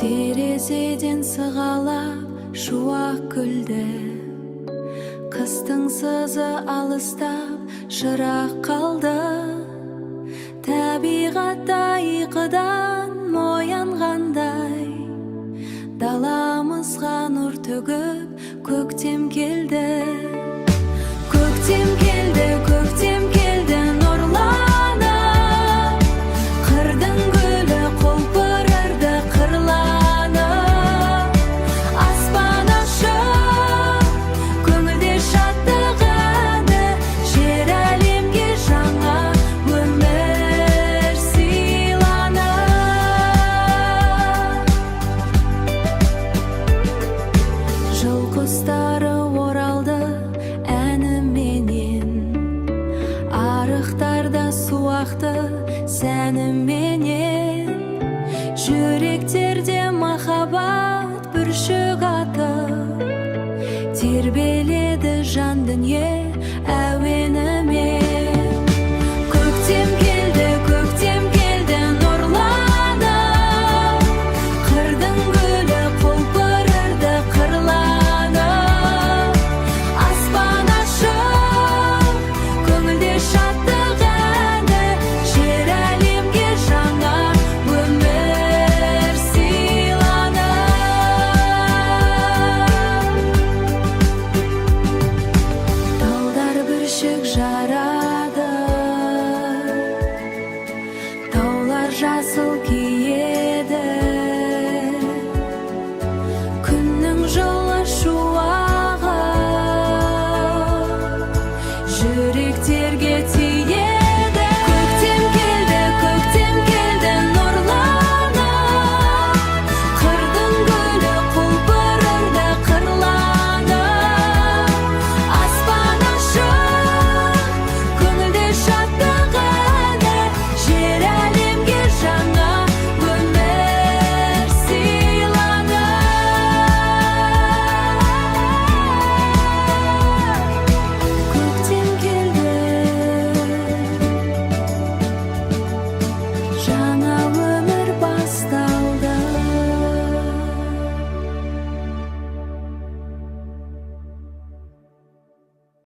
терезеден сығалап шуақ күлді. Қыстың сызы алыстап шырақ қалды. Табиғатта ұйқыдан оянғандай, даламызға нұр төгіп көктем келді. Көктем келді, көктем келді нұрланып, қырдың гүлі құлпырарды қырланып. Аспан ашық, көңілде шаттық әні, жер әлемге жаңа өмір сыйланып. Жыл құстары оралды әніменен, арықтарда суақты сәніменен. Жүректерде махаббат бүршік атып, тербеледі жан дүние